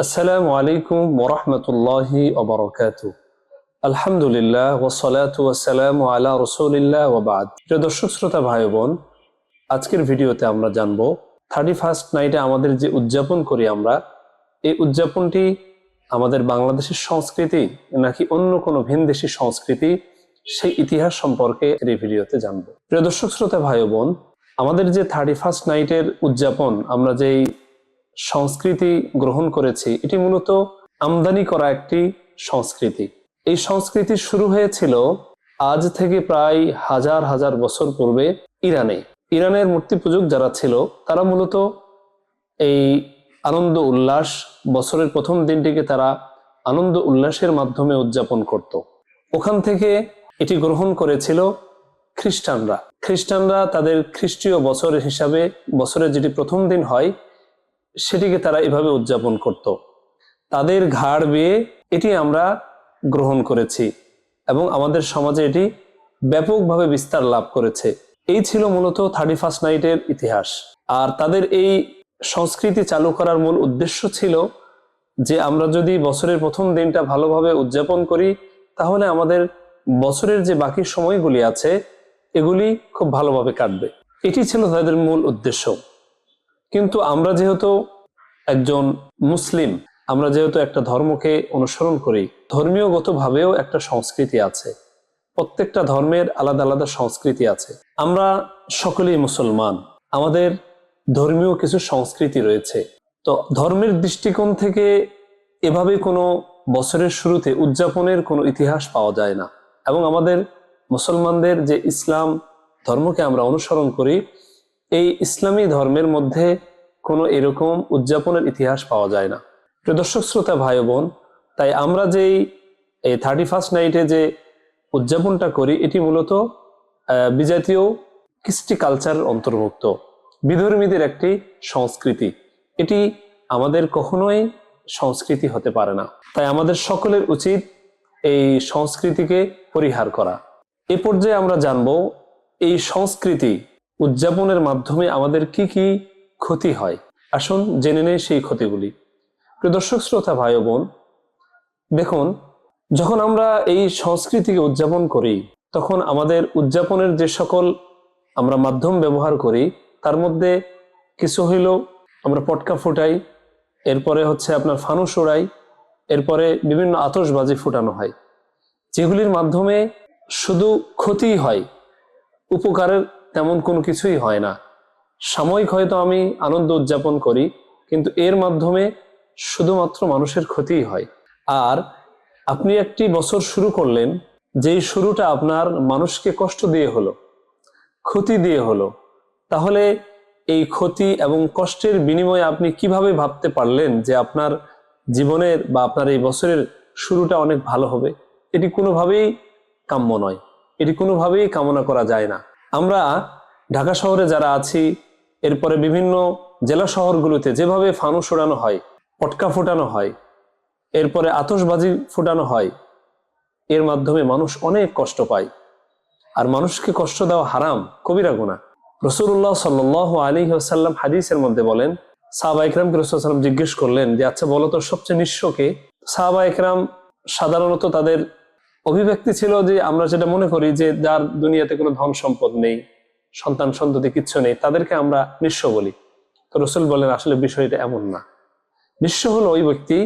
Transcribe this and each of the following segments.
আসসালামু আলাইকুম ওয়া রাহমাতুল্লাহি ওয়া বারাকাতুহু। আলহামদুলিল্লাহ ওয়াসসালাতু ওয়াসসালামু আলা রাসূলিল্লাহ ওয়া বা'দ। প্রিয় দর্শক শ্রোতা ভাই বোন, আজকের ভিডিওতে আমরা জানব 31st নাইটে আমাদের যে উদযাপন করি আমরা, এই উদযাপনটি আমাদের বাংলাদেশের সংস্কৃতি নাকি অন্য কোনো ভিনদেশী সংস্কৃতি, সেই ইতিহাস সম্পর্কে এই ভিডিওতে জানব। প্রিয় দর্শক শ্রোতা ভাই বোন, আমাদের যে 31st নাইটের উদযাপন, আমরা যেই সংস্কৃতি গ্রহণ করেছি, এটি মূলত আমদানি করা একটি সংস্কৃতি। এই সংস্কৃতি শুরু হয়েছিল আজ থেকে প্রায় হাজার হাজার বছর পূর্বে ইরানের মূর্তি পূজক যারা ছিল, তারা মূলত এই আনন্দ উল্লাস, বছরের প্রথম দিনটিকে তারা আনন্দ উল্লাসের মাধ্যমে উদযাপন করত। ওখান থেকে এটি গ্রহণ করেছিল খ্রিস্টানরা তাদের খ্রিস্টীয় বছর হিসাবে বছরের যেটি প্রথম দিন হয় সেটিকে তারা এভাবে উদযাপন করত। তাদের ঘাড় বেয়ে এটি আমরা গ্রহণ করেছি এবং আমাদের সমাজে এটি ব্যাপকভাবে বিস্তার লাভ করেছে। এই ছিল মূলত 31st নাইটের ইতিহাস। আর তাদের এই সংস্কৃতি চালু করার মূল উদ্দেশ্য ছিল যে আমরা যদি বছরের প্রথম দিনটা ভালোভাবে উদযাপন করি, তাহলে আমাদের বছরের যে বাকি সময়গুলি আছে এগুলি খুব ভালোভাবে কাটবে। এটি ছিল তাদের মূল উদ্দেশ্য। কিন্তু আমরা যেহেতু একজন মুসলিম, আমরা যেহেতু একটা ধর্মকে অনুসরণ করি, ধর্মীয়গতভাবেও একটা সংস্কৃতি আছে। প্রত্যেকটা ধর্মের আলাদা আলাদা সংস্কৃতি আছে। আমরা সকলেই মুসলমান, আমাদের ধর্মীয় কিছু সংস্কৃতি রয়েছে। তো ধর্মের দৃষ্টিকোণ থেকে এভাবে কোনো বছরের শুরুতে উদযাপনের কোনো ইতিহাস পাওয়া যায় না। এবং আমাদের মুসলমানদের যে ইসলাম ধর্মকে আমরা অনুসরণ করি, এই ইসলামী ধর্মের মধ্যে কোনো এরকম উদযাপনের ইতিহাস পাওয়া যায় না। প্রিয় দর্শক শ্রোতা ভাই বোন, তাই আমরা যেই এই 31st নাইটে যে উদযাপনটা করি, এটি মূলত বিজাতীয় কৃষ্টি কালচার অন্তর্ভুক্ত, বিধর্মীদের একটি সংস্কৃতি। এটি আমাদের কখনোই সংস্কৃতি হতে পারে না। তাই আমাদের সকলের উচিত এই সংস্কৃতিকে পরিহার করা। এ পর্যায়ে আমরা জানব এই সংস্কৃতি উদযাপনের মাধ্যমে আমাদের কি কি ক্ষতি হয়। আসুন জেনে নেই সেই ক্ষতিগুলি। প্রিয় দর্শক শ্রোতা ভাই বোন, দেখুন, যখন আমরা এই সংস্কৃতিকে উদযাপন করি, তখন আমাদের উদযাপনের যে সকল আমরা মাধ্যম ব্যবহার করি, তার মধ্যে কিছু হইল আমরা পটকা ফুটাই, এরপরে হচ্ছে আপনার ফানুস উড়াই, এরপরে বিভিন্ন আতশবাজি ফুটানো হয়, যেগুলির মাধ্যমে শুধু ক্ষতিই হয়, উপকারের তেমন কোনো কিছুই হয় না। সাময়িক হয়তো আমি আনন্দ উদযাপন করি, কিন্তু এর মাধ্যমে শুধুমাত্র মানুষের ক্ষতিই হয়। আর আপনি একটি বছর শুরু করলেন, যেই শুরুটা আপনার মানুষকে কষ্ট দিয়ে হলো, ক্ষতি দিয়ে হলো, তাহলে এই ক্ষতি এবং কষ্টের বিনিময়ে আপনি কিভাবে ভাবতে পারলেন যে আপনার জীবনের বা আপনার এই বছরের শুরুটা অনেক ভালো হবে? এটি কোনোভাবেই কাম্য নয়, এটি কোনোভাবেই কামনা করা যায় না। আমরা ঢাকা শহরে যারা আছি, এরপরে বিভিন্ন জেলা শহরগুলোতে যেভাবে ফানুস ওড়ানো হয়, পটকা ফোটানো হয়, এরপরে আতশবাজি ফোটানো হয়, এর মাধ্যমে মানুষ অনেক কষ্ট পায়। আর মানুষকে কষ্ট দেওয়া হারাম, কবিরা গুনাহ। রাসূলুল্লাহ সাল্লাল্লাহু আলাইহি ওয়াসাল্লাম হাদিসের মধ্যে বলেন, সাহাবা ইকরামকে রাসূল সাল্লাল্লাহু আলাইহি ওয়াসাল্লাম জিজ্ঞেস করলেন যে আচ্ছা বলো তো সবচেয়ে নিঃস্ব কে? সাহাবা ইকরাম সাধারণত তাদের অভিব্যক্তি ছিল যে আমরা যেটা মনে করি যে যার দুনিয়াতে কোনো ধন সম্পদ নেই, সন্তান সন্ততি কিচ্ছু নেই, তাদেরকে আমরা নিঃস্ব বলি। তো রাসূল বলেন আসলে বিষয়টা এমন না। নিঃস্ব হলো ওই ব্যক্তি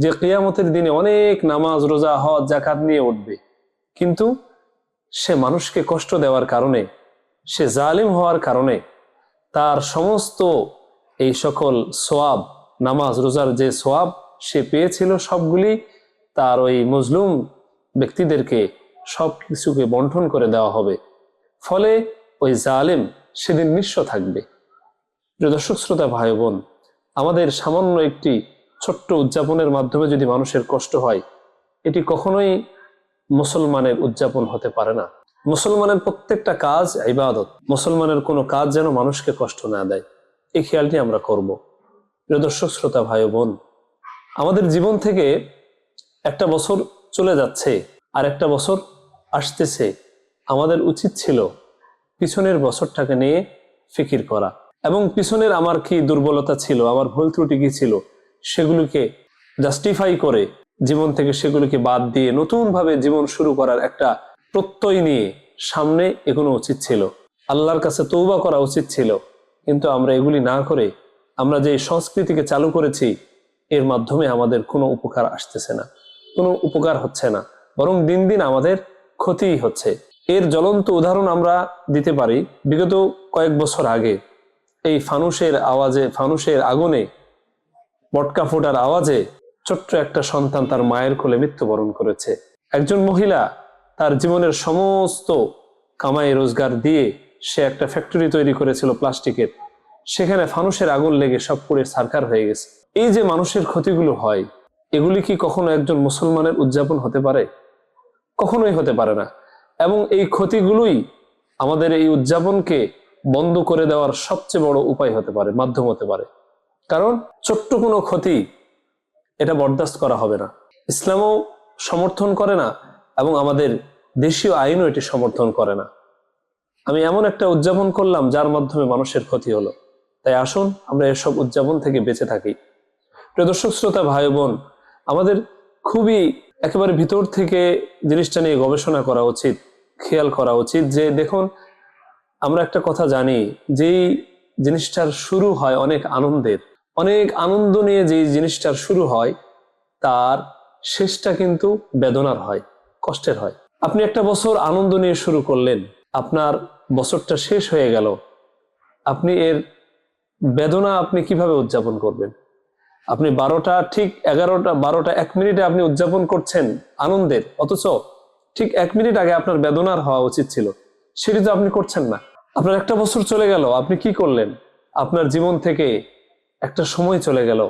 যে কিয়ামতের দিনে অনেক নামাজ রোজা হজ যাকাত নিয়ে উঠবে, কিন্তু সে মানুষকে কষ্ট দেওয়ার কারণে, সে জালিম হওয়ার কারণে তার সমস্ত এই সকল সোয়াব, নামাজ রোজার যে সোয়াব সে পেয়েছিল, সবগুলি তার ওই মজলুম ব্যক্তিদেরকে সব কিছুকে বন্টন করে দেওয়া হবে। ফলে ওই জালিম সেদিন নিঃস্ব থাকবে। প্রিয় দর্শক শ্রোতা ভাই বোন, আমাদের সামান্য একটি ছোট্ট উদযাপনের মাধ্যমে যদি মানুষের কষ্ট হয়, এটি কখনোই মুসলমানের উদযাপন হতে পারে না। মুসলমানের প্রত্যেকটা কাজ ইবাদত, মুসলমানের কোনো কাজ যেন মানুষকে কষ্ট না দেয়, এই খেয়ালটি আমরা করব। প্রিয় দর্শক শ্রোতা ভাই বোন, আমাদের জীবন থেকে একটা বছর চলে যাচ্ছে আর একটা বছর আসতেছে। আমাদের উচিত ছিল পিছনের বছরটাকে নিয়ে ফিকির করা এবং পিছনের আমার কি দুর্বলতা ছিল, আমার ভুল ত্রুটি কি ছিল, সেগুলোকে জাস্টিফাই করে জীবন থেকে সেগুলোকে বাদ দিয়ে নতুনভাবে জীবন শুরু করার একটা প্রত্যয় নিয়ে সামনে এগোনো উচিত ছিল, আল্লাহর কাছে তওবা করা উচিত ছিল। কিন্তু আমরা এগুলি না করে আমরা যে সংস্কৃতিকে চালু করেছি এর মাধ্যমে আমাদের কোনো উপকার আসতেছে না, কোনো উপকার হচ্ছে না, বরং দিন দিন আমাদের ক্ষতিই হচ্ছে। এর জ্বলন্ত উদাহরণ আমরা দিতে পারি বিগত কয়েক বছর আগে এই ফানুসের আগুনে পটকা ফোটার আওয়াজে ছোট্ট একটা সন্তান তার মায়ের কোলে মৃত্যুবরণ করেছে। একজন মহিলা তার জীবনের সমস্ত কামাই রোজগার দিয়ে সে একটা ফ্যাক্টরি তৈরি করেছিল প্লাস্টিকের, সেখানে ফানুসের আগুন লেগে সব পুড়ে ছারখার হয়ে গেছে। এই যে মানুষের ক্ষতিগুলো হয়, এগুলি কি কখনো একজন মুসলমানের উদযাপন হতে পারে? কখনোই হতে পারে না। এবং এই ক্ষতিগুলোই আমাদের এই উদযাপনকে বন্ধ করে দেওয়ার সবচেয়ে বড় উপায় হতে পারে, মাধ্যম হতে পারে। কারণ ছোট্ট কোনো ক্ষতি এটা বরদাস্ত করা হবে না, ইসলামও সমর্থন করে না এবং আমাদের দেশীয় আইনও এটি সমর্থন করে না। আমি এমন একটা উদযাপন করলাম যার মাধ্যমে মানুষের ক্ষতি হলো, তাই আসুন আমরা এসব উদযাপন থেকে বেঁচে থাকি। প্রিয় দর্শক শ্রোতা, ভাই বোন, আমাদের খুবই একেবারে ভিতর থেকে জিনিসটা নিয়ে গবেষণা করা উচিত, খেয়াল করা উচিত যে দেখুন, আমরা একটা কথা জানি, যেই জিনিসটার শুরু হয় অনেক আনন্দের, অনেক আনন্দ নিয়ে যেই জিনিসটার শুরু হয় তার শেষটা কিন্তু বেদনার হয়, কষ্টের হয়। আপনি একটা বছর আনন্দ নিয়ে শুরু করলেন, আপনার বছরটা শেষ হয়ে গেল, আপনি এর বেদনা আপনি কিভাবে উদযাপন করবেন? আপনি 12টা 1 মিনিটে আপনি উদযাপন করছেন আনন্দের, অথচ ঠিক 1 মিনিট আগে আপনার বেদনার হওয়া উচিত ছিল, সেটি তো আপনি করছেন না। আপনার একটা বছর চলে গেল, আপনি কি করলেন? আপনার জীবন থেকে একটা সময় চলে গেল,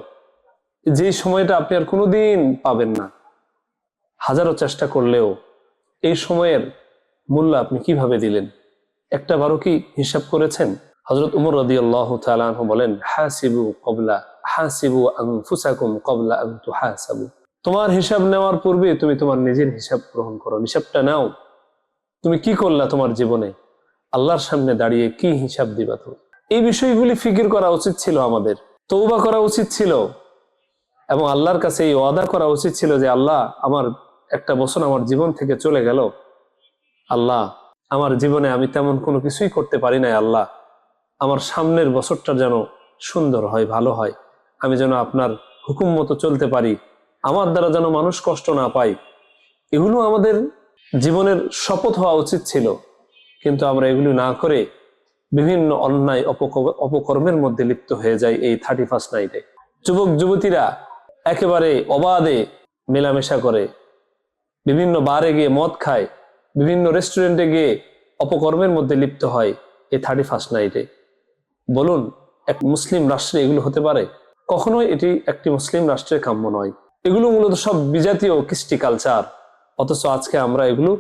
যেই সময়টা আপনি আর কোনোদিন পাবেন না। হাজারো চেষ্টা করলেও এই সময়ের মূল্য আপনি কিভাবে দিলেন? একটা বারো কি হিসাব করেছেন? হযরত উমর রাদিয়াল্লাহু তাআলা আনহু বলেন, হাসিবু আনফুসাকুম ক্বাবলা আন তুহাসাবু। তোমার হিসাব নেওয়ার পূর্বে তুমি তোমার নিজের হিসাব গ্রহণ করো, হিসাবটা নাও। তুমি কি করলা তোমার জীবনে? আল্লাহর সামনে দাঁড়িয়ে কি হিসাব দিবা তুমি? এই বিষয়গুলি ফিকির করা উচিত ছিল আমাদের, তওবা করা উচিত ছিল এবং আল্লাহর কাছে এই ওয়াদা করা উচিত ছিল যে আল্লাহ, আমার একটা বছর আমার জীবন থেকে চলে গেল, আল্লাহ আমার জীবনে আমি তেমন কোনো কিছুই করতে পারি নাই, আল্লাহ আমার সামনের বছরটা যেন সুন্দর হয়, ভালো হয়, আমি যেন আপনার হুকুম মতো চলতে পারি, আমার দ্বারা যেন মানুষ কষ্ট না পায়। এগুলো আমাদের জীবনের শপথ হওয়া উচিত ছিল, কিন্তু আমরা এগুলো না করে বিভিন্ন অন্যায় অপকর্মের মধ্যে লিপ্ত হয়ে যায় এই 31st নাইটে। যুবক যুবতীরা একেবারে অবাধে মেলামেশা করে, বিভিন্ন বারে গিয়ে মদ খায়, বিভিন্ন রেস্টুরেন্টে গিয়ে অপকর্মের মধ্যে লিপ্ত হয় এই 31st নাইটে। বলুন, এক মুসলিম রাষ্ট্রে এগুলো হতে পারে? কখনোই এটি একটি মুসলিম রাষ্ট্রের কাম্য নয়। এগুলো মূলত সব বিজাতীয় কৃষ্টি কালচার, অথচ আজকে আমরা এগুলো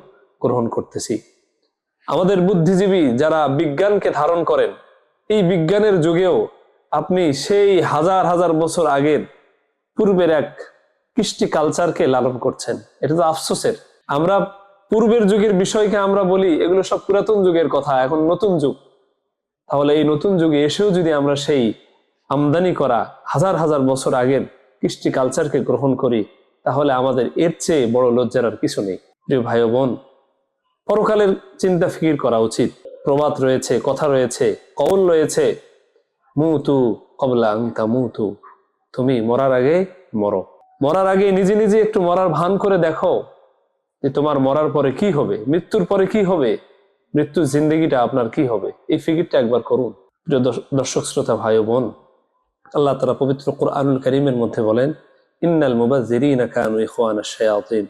গ্রহণ করতেছি। আমাদের বুদ্ধিজীবী যারা বিজ্ঞানকে ধারণ করেন, এই বিজ্ঞানের যুগেও আপনি সেই হাজার হাজার বছর আগের পূর্বের এক কৃষ্টি কালচারকে লালন করছেন। এটা তো আফসোসের। আমরা পূর্বের যুগের বিষয়কে আমরা বলি এগুলো সব পুরাতন যুগের কথা, এখন নতুন যুগ। তাহলে এই নতুন যুগে এসেও যদি আমরা সেই আমদানি করা হাজার হাজার বছর আগের কৃষ্টি কালচারকে গ্রহণ করি, তাহলে আমাদের এর চেয়ে বড় লজ্জার আর কিছু নেই। প্রিয় ভাই বোন, পরকালের চিন্তা ফিকির করা উচিত। প্রবাদ রয়েছে, কথা রয়েছে, কওল রয়েছে, মুতু ক্বাবলা আন তামুতু, তুমি মরার আগে মরো। মরার আগে নিজে নিজে একটু মরার ভান করে দেখো যে তোমার মরার পরে কি হবে, মৃত্যুর পরে কি হবে, মৃত্যুর জিন্দেগিটা আপনার কি হবে, এই ফিকিরটা একবার করুন। প্রিয় দর্শক শ্রোতা, ভাই বোন, আল্লাহ তাআলা পবিত্র কুরআনুল কারীমের মধ্যে বলেন, ইন্নাল মুবাযযিরিনা কানু ইখওয়ানাশ শায়াতিন,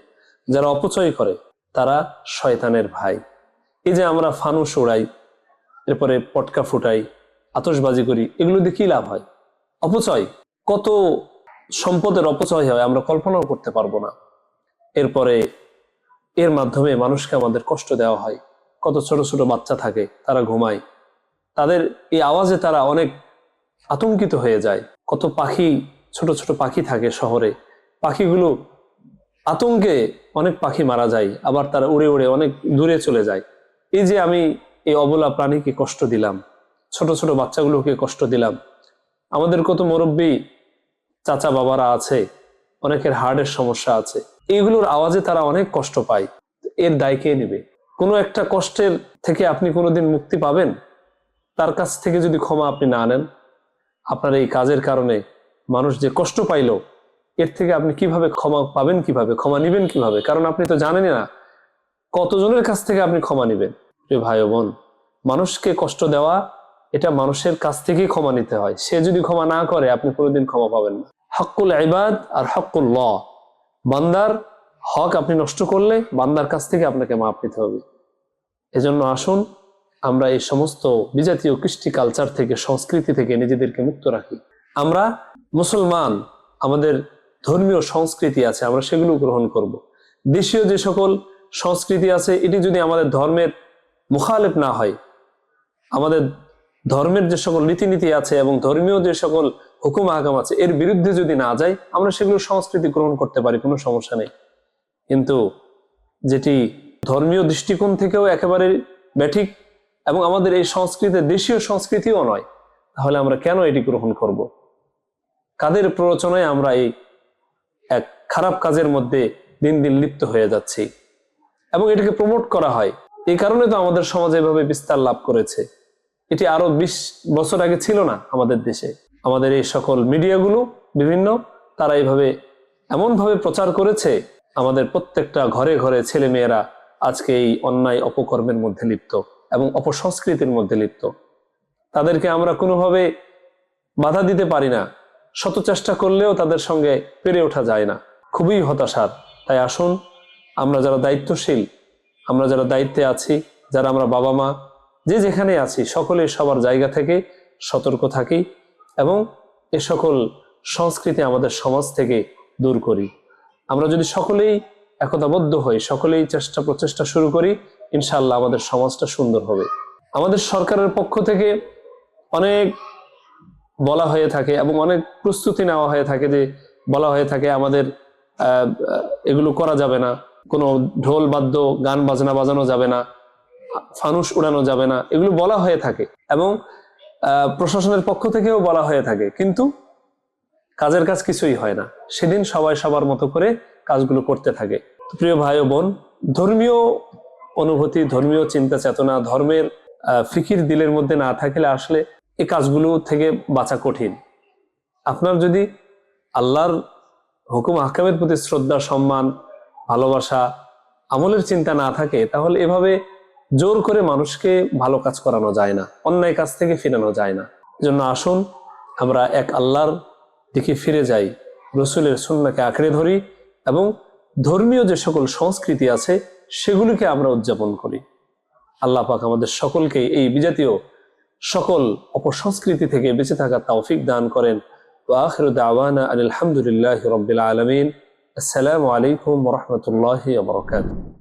যারা অপচয় করে তারা শয়তানের ভাই। এই যে আমরা ফানুস উড়াই, এরপরে পটকা ফুটাই, আতশবাজি করি, এগুলো দিয়ে কি লাভ হয়? অপচয়। কত সম্পদের অপচয় হয় আমরা কল্পনাও করতে পারবো না। এরপরে এর মাধ্যমে মানুষকে আমাদের কষ্ট দেওয়া হয়। কত ছোট ছোট বাচ্চা থাকে, তারা ঘুমায়, তাদের এই আওয়াজে তারা অনেক আতঙ্কিত হয়ে যায়। কত পাখি, ছোট ছোট পাখি থাকে শহরে, পাখিগুলো আতঙ্কে অনেক পাখি মারা যায়, আবার তারা উড়ে উড়ে অনেক দূরে চলে যায়। এই যে আমি এই অবলা প্রাণীকে কষ্ট দিলাম, ছোট ছোট বাচ্চাগুলোকে কষ্ট দিলাম। আমাদের কত মুরব্বী চাচা বাবারা আছে, অনেকের হার্টের সমস্যা আছে, এইগুলোর আওয়াজে তারা অনেক কষ্ট পায়। এর দায় কে নেবে? কোনো একটা কষ্টের থেকে আপনি কোনোদিন মুক্তি পাবেন? তার কাছ থেকে যদি ক্ষমা আপনি না নেন, আপনার এই কাজের কারণে মানুষ যে কষ্ট পাইল, এর থেকে আপনি কিভাবে ক্ষমা পাবেন, কিভাবে ক্ষমা নিবেন কিভাবে? কারণ আপনি তো জানেনই না কতজনের কাছ থেকে আপনি ক্ষমা নিবেন। প্রিয় ভাই ও বোন, মানুষকে কষ্ট দেওয়া এটা মানুষের কাছ থেকেই ক্ষমা নিতে হয়। সে যদি ক্ষমা না করে আপনি কোনোদিন ক্ষমা পাবেন না। হকুল ইবাদ আর হকুল্লাহ, বান্দার হক আপনি নষ্ট করলে বান্দার কাছ থেকে আপনাকে মাপ নিতে হবে। এজন্য আসুন আমরা এই সমস্ত বিজাতীয় কৃষ্টি কালচার থেকে, সংস্কৃতি থেকে নিজেদেরকে মুক্ত রাখি। আমরা মুসলমান, আমাদের ধর্মীয় সংস্কৃতি আছে, আমরা সেগুলো গ্রহণ করব। দেশীয় যে সকল সংস্কৃতি আছে এটি যদি আমাদের ধর্মের মুখালেফ না হয়, আমাদের ধর্মের যে সকল রীতিনীতি আছে এবং ধর্মীয় যে সকল হুকুম আহকাম আছে এর বিরুদ্ধে যদি না যায়, আমরা সেগুলো সংস্কৃতি গ্রহণ করতে পারি, কোনো সমস্যা নেই। কিন্তু যেটি ধর্মীয় দৃষ্টিকোণ থেকেও একেবারে ব্যাঠিক এবং আমাদের এই সংস্কৃতি দেশীয় সংস্কৃতিও নয়, তাহলে আমরা কেন এটি গ্রহণ করব? কাদের প্ররোচনায় আমরা এই এক খারাপ কাজের মধ্যে দিন দিন লিপ্ত হয়ে যাচ্ছি এবং এটাকে প্রমোট করা হয়। এই কারণে তো আমাদের সমাজ এভাবে বিস্তার লাভ করেছে। এটি আরো 20 বছর আগে ছিল না আমাদের দেশে। আমাদের এই সকল মিডিয়াগুলো বিভিন্ন, তারা এইভাবে এমনভাবে প্রচার করেছে, আমাদের প্রত্যেকটা ঘরে ঘরে ছেলে মেয়েরা আজকে এই অন্যায় অপকর্মের মধ্যে লিপ্ত এবং অপসংস্কৃতির মধ্যে লিপ্ত। তাদেরকে আমরা কোনোভাবে বাধা দিতে পারি না, শত চেষ্টা করলেও তাদের সঙ্গে পেরে ওঠা যায় না। খুবই হতাশার। তাই আসুন আমরা যারা দায়িত্বশীল, আমরা যারা দায়িত্বে আছি, যারা আমরা বাবা মা যে যেখানে আছি, সকলে সবার জায়গা থেকে সতর্ক থাকি এবং এ সকল সংস্কৃতি আমাদের সমাজ থেকে দূর করি। আমরা যদি সকলেই একতাবদ্ধ হই, সকলেই প্রচেষ্টা শুরু করি, ইনশাআল্লাহ আমাদের সমাজটা সুন্দর হবে। আমাদের সরকারের পক্ষ থেকে অনেক বলা হয়ে থাকে এবং অনেক প্রস্তুতি নেওয়া হয়ে থাকে, যে বলা হয়ে থাকে আমাদের এগুলো করা যাবে না, কোনো ঢোল বাদ্য গান বাজনা বাজানো যাবে না, ফানুস উড়ানো যাবে না, এগুলো বলা হয়ে থাকে এবং প্রশাসনের পক্ষ থেকেও বলা হয়ে থাকে, কিন্তু কাজের কাজ কিছুই হয় না। সেদিন সবাই সবার মতো করে কাজগুলো করতে থাকে। প্রিয় ভাই ও বোন, ধর্মীয় অনুভূতি, ধর্মীয় চিন্তা চেতনা, ধর্মের ফিকির দিলের মধ্যে না থাকলে আসলে এই কাজগুলো থেকে বাঁচা কঠিন। আপনার যদি আল্লাহর হুকুম আহকামের প্রতি শ্রদ্ধা, সম্মান, ভালোবাসা, আমলের চিন্তা না থাকে, তাহলে এভাবে জোর করে মানুষকে ভালো কাজ করানো যায় না, অন্যায় কাজ থেকে ফিরানো যায় না। এজন্য আসুন আমরা এক আল্লাহর দিকে ফিরে যাই, রসুলের সুন্নাহকে আঁকড়ে ধরি এবং ধর্মীয় যে সকল সংস্কৃতি আছে সেগুলিকে আমরা উদযাপন করি। আল্লাহ পাক আমাদের সকলকে এই বিজাতীয় সকল অপসংস্কৃতি থেকে বেঁচে থাকার তৌফিক দান করেন। ওয়া আখিরু দাওয়ানা আলহামদুলিল্লাহি রাব্বিল আলামিন। আসসালামু আলাইকুম ওয়া রাহমাতুল্লাহি ওয়া বারাকাতুহু।